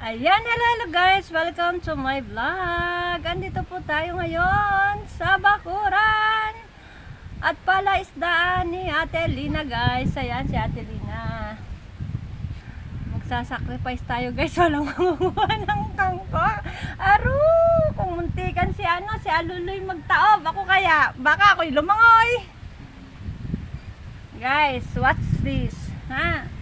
Ayan, hello guys! Welcome to my vlog! Andito po tayo ngayon sa Bakuran at palaisdaan ni Ate Lina guys. Ayan si Ate Lina. Magsasacrifice tayo guys. Walang mangunguha ng kangkong. Aro! Kung muntikan si Aluloy magtaob. Ako kaya, baka ako'y lumangoy. Guys, watch this. Ha?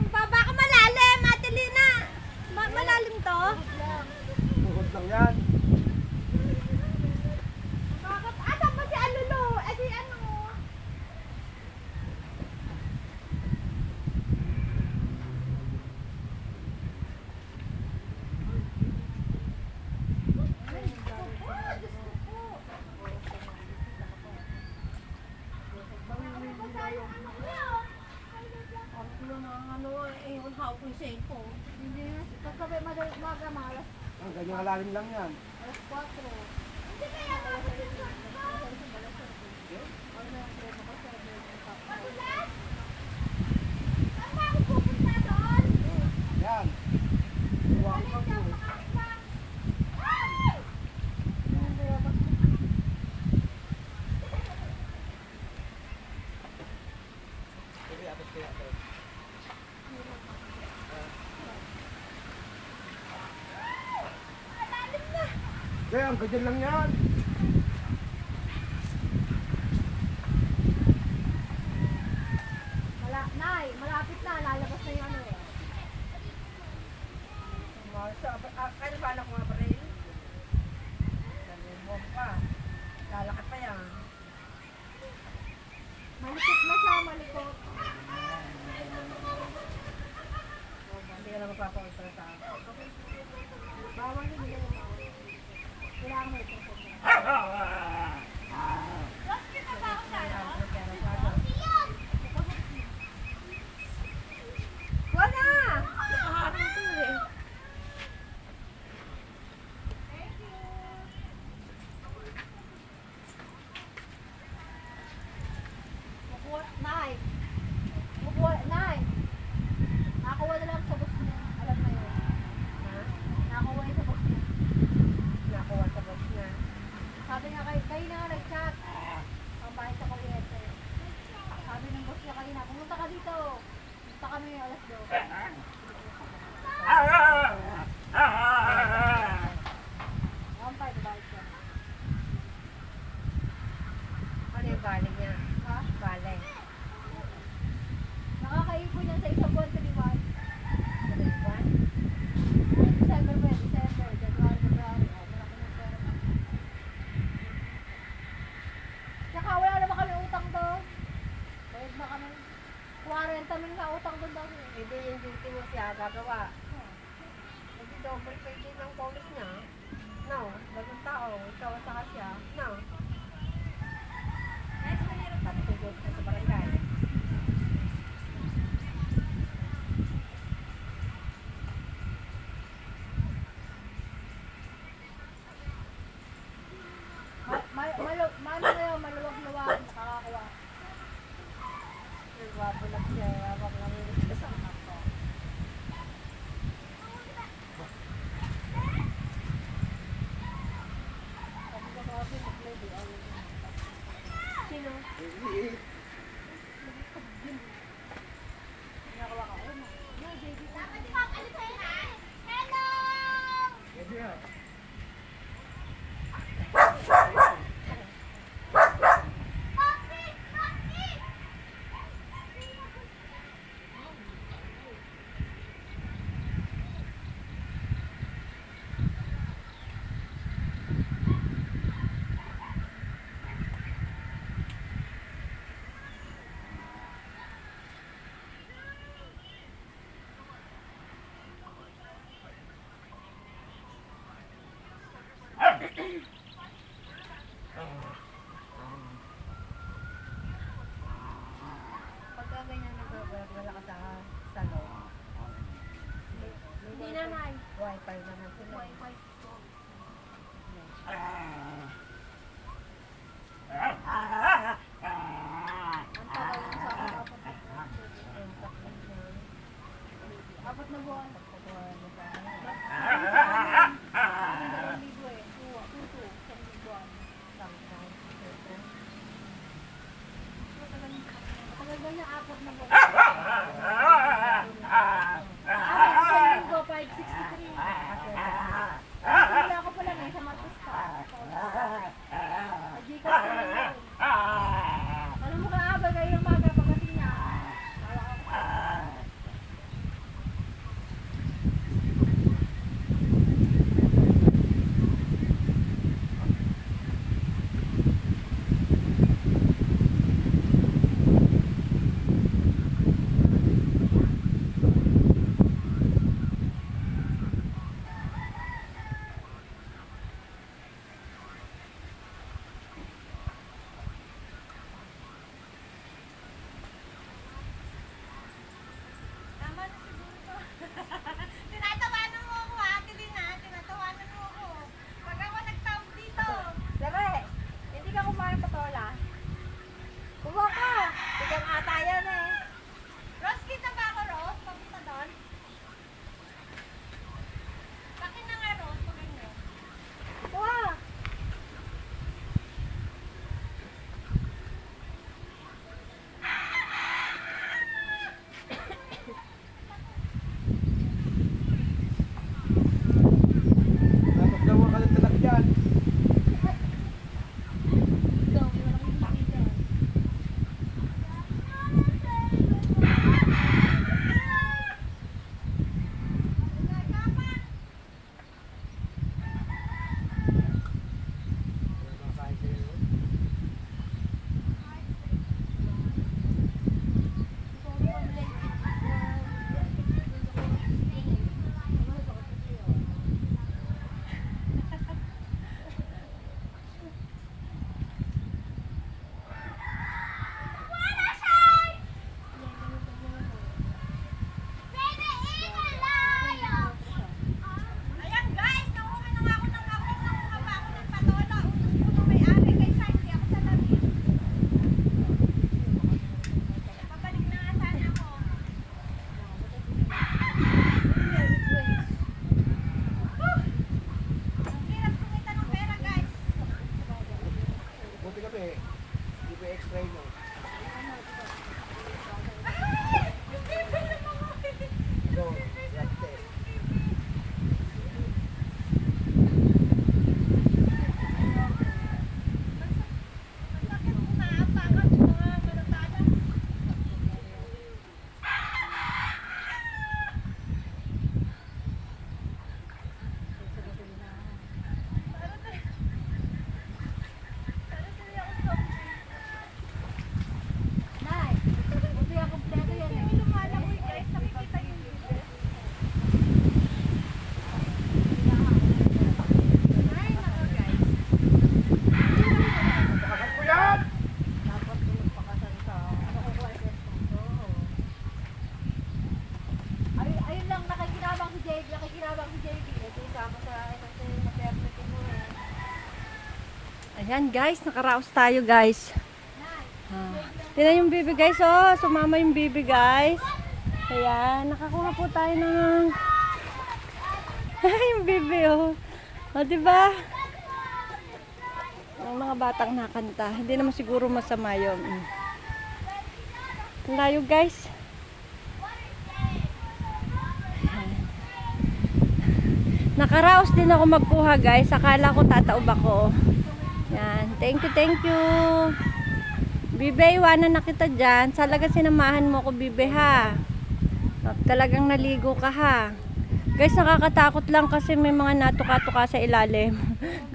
Baka malalim, Ate Lina. Malalim to? Tuhod lang yan. Bakit? Asan ba si Alulo? Eh si ano? Ay, Diyos ko po, Diyos ko po. Bakit basa yung ano ko yun? Ano na ano eh, yung hawak ko yung cellphone. Hindi na, pagkabi magamalas. Ang ganyan kalalim lang yan. Alas 4. Hindi kaya tapos yung saan ba ako pupunta doon? Yan. Huwag ka po. Kaya ang ganyan lang yan. Nay, malapit na, lalabas na yung ano eh. Ano ba anak mga baril? Nalumog pa. Lalakad pa yan. Malikot na siya, malikot. Hindi ka na magpapakot para sa akin. Bawang yun, hindi mo bawang. Kailangan mo ito. Wala! Nakaharap ito eh. Makuha, Nay. Makuha, Nay. Nakakuha na lang sa bus niya. Alam na yun. Ha? Nakakuha yun sa bus niya. Nakuha sa box niya. Sabi nga kayo na nga nag-chat. Ang bahay sa kuryente. Sabi ng boss niya kanina, pumunta ka dito. Pumunta kami alas 2. Ampay, babayad siya. Ano yung galing niya? Ha? Galing. Nakakaipon yan sa isang buwan 3 months. Ano yung buwan? December ba yan? December, January, February. Oh, malaki ng pera. Tsaka wala naman kami utang doon. Bayad na kami. 40 mil na utang doon daw. Hindi yung duty mo siya gagawa. Hindi double pay din ng bonus niya. No, bagong tao. Ikaw at saka siya. No. Patutulog ka sa barangay. Maluwag-luwag. Nakakakuha. Nagwabulag siya. Hawak nga rin sa anak ko. Sabi ko kasi mag-play di ako. Sino? Nakakuha ka. Ayun na. No, baby. Pwede yan. Sa linggo, 563. Hindi ako pala na sa Marcos pa. Hindi ka pala yun. Alam mo ka, abay kayo yung maga pagdating niya. Tama na siguro. Tinatawanan mo ako, Ate Lina. Tinatawanan mo ako. Pag ako nagtawag dito. Lare, hindi ka kumain patola. Kumuha ka. Bigyan ata yan eh. Rose, kita ba ako, Rose? Papunta doon? Bakit na nga, Rose? Pagay mo. Kuha. Dapat daw ang kalit dyan. Ayan guys, nauwi na nga ako ng kapit ng mga pa ako ng patola. Utos ko na may-ari kay Sandy. Ako sa labi. Babalik na nga sana ako. Ang hirap kumita ng pera guys. Buti kami, hindi pa extra mo. Ay! Yung bibig ng mga So, blood test. Bakit umaapakan sa mga karutada? Nay, buti ako kompleto yan eh. Lumalaboy guys, nakikita yung video. Ay, nako guys. Pakasan ko yan! Dapat tulog sa nakukuha sa sponsor. Ayun lang, nakikinabang si JB. Ito yung sama sa kasi na-permitin mo eh. Ayan guys, nakaraos tayo guys. Tingnan yung bibi guys, oh. Sumama yung bibi guys. Ayan, nakakuha po tayo ng... yung bibi, oh. O, diba? Ang mga batang nakanta. Hindi naman siguro masama yun. Ang layo guys. Ayan. Nakaraos din ako magkuha guys. Akala ko tataob ako. Yan. Thank you. Bibe, iwanan na kita dyan. Talaga sinamahan mo ko, Bibe, ha? Talagang naligo ka, ha? Guys, nakakatakot lang kasi may mga natuka-tuka sa ilalim.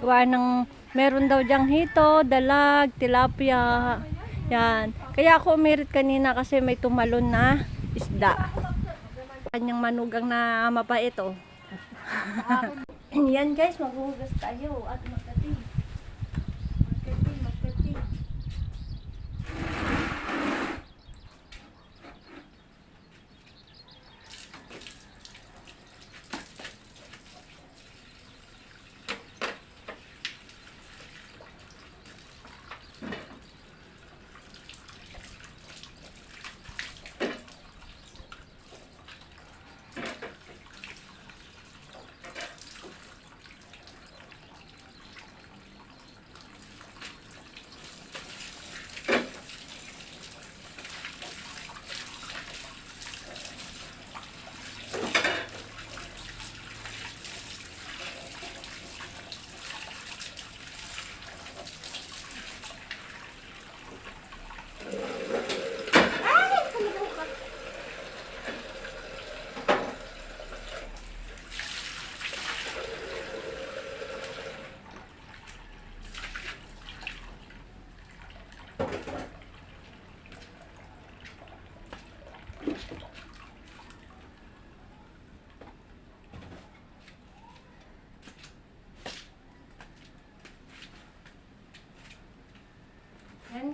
Gawa ng, meron daw dyang hito, dalag, tilapia. Yan. Kaya ako umirit kanina kasi may tumalon na isda. Kanyang manugang na mapait, oh. Yan, guys, maghuhugas tayo at magkati.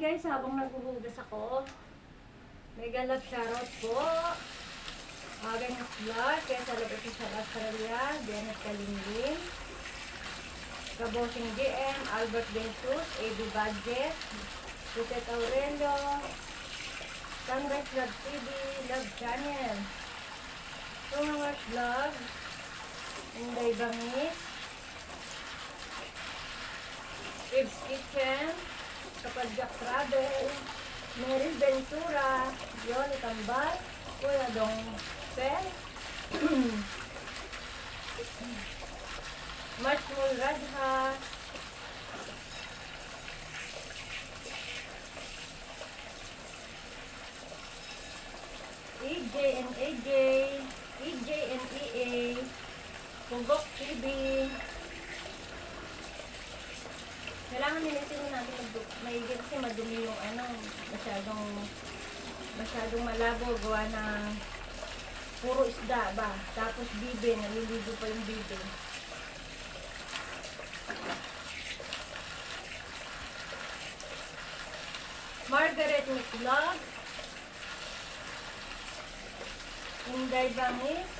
guys, habang naghuhugas ako, mega love shoutout po. Agang vlog, kaya sa labas sa Australia, Janet Kalingin, Kabosing GM, Albert Bensus, AB Budget, Putet Aurelio, Sunrise Love TV, Love Channel, Tungawars Vlog, Inday Bangis, Ibs Kitchen, Kapadjak Travel, Meryl Ventura, Yoli Tambal, Kuya Dong Pel, Marshmul Radha, EJ and AJ, EJ and EA, Pugok TV. Kailangan nilitin natin maigit kasi madumi yung masyadong malabo gawa na puro isda ba. Tapos bibe, naliligo pa yung bibe. Margaret McLeod, Inday Bangis,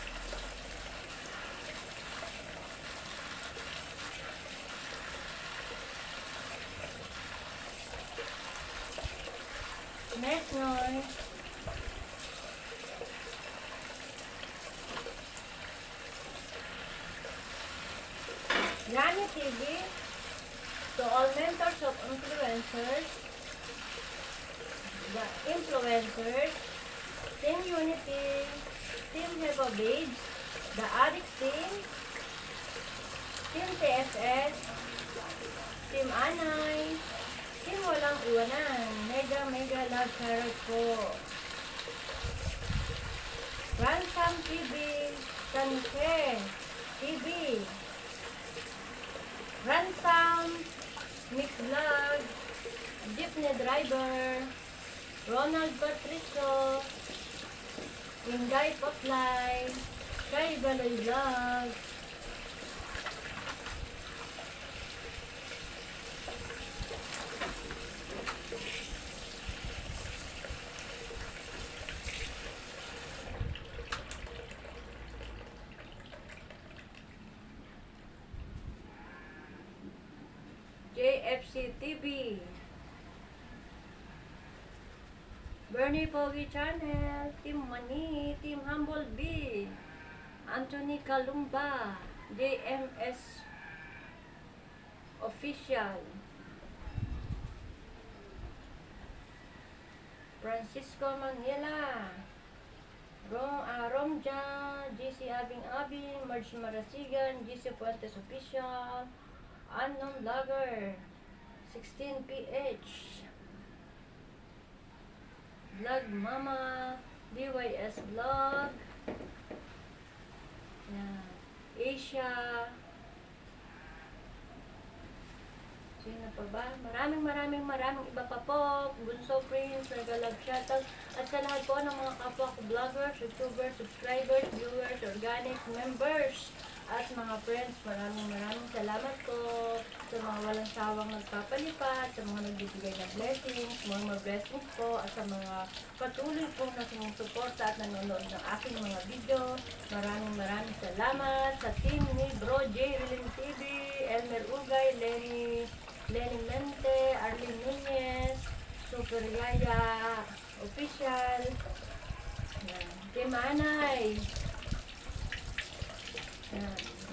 Mesnoy, Yani TV, to all mentors of influencers, the influencers, Team Unity, Team Hepa Babes, the Addict Team, Team TFS, Team Anay, Team Walang Iwanan, mega love shoutout po. Ransom TV, Sanche TV, Ransom, Mix Vlog, Jeepney Driver, Ronald Patricio, Inday Potline, Kay Baloy Vlog, JFC TV, Bernie Pogi Channel, Team Mani, Team Humble B, Anthony Kalumba, JMS Official, Francisco Manila, Romja, GC Abing, Marge Marasigan, GC Fuentes Official, Unknown Vlogger, 16PH, Vlog Mama, DYS Vlog, yan, Asia, sino pa ba? Maraming iba pa po. Bunso Prince, Regalab Shuttle, at sa lahat po ng mga kapwa ko vloggers, youtubers, subscribers, viewers, organic members, at mga friends, maraming salamat po sa mga walang sawang nagpapalipat, sa mga nagbibigay ng blessings, mga blessings po, at sa mga patuloy pong nasusuporta at nanonood ng aking mga video. Maraming salamat sa team ni Bro J. Rilim TV, Elmer Ugay, Lenny Mente, Arlene Nunez, Super Yaya Official, Team Anay,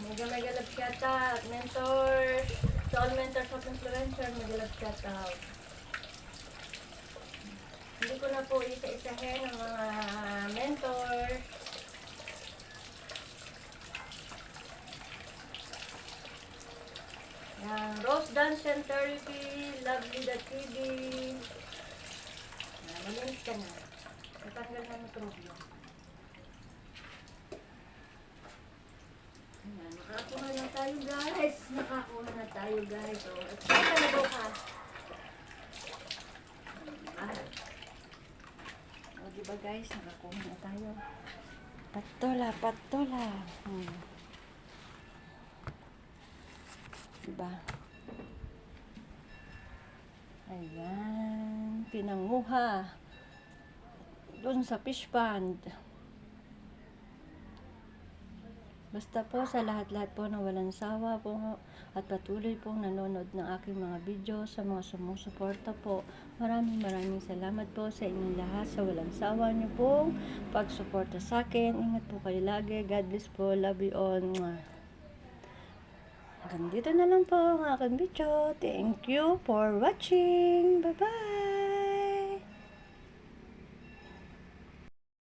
mega love shoutout, mentors, to all mentors of influencer, mega love shoutout. Hindi ko na po isa-isahin ang mga mentors. Rose Dance Center TV, Lovely the TV. Malinis ka na. Natanggal na ng trubyo. Nakakuha na tayo guys. O, at saka na bukas. O, diba guys, nakakuha na tayo. Patola. Diba? Ayan. pinanguha doon sa fish pond. Basta po sa lahat-lahat po na walang sawa po at patuloy pong nanonood ng aking mga video, sa mga sumusuporta po. Maraming salamat po sa inyong lahat sa walang sawa niyo pong pagsuporta sa akin. Ingat po kayo lagi. God bless po. Love you all. Hanggang dito na lang po ang aking video. Thank you for watching. Bye-bye!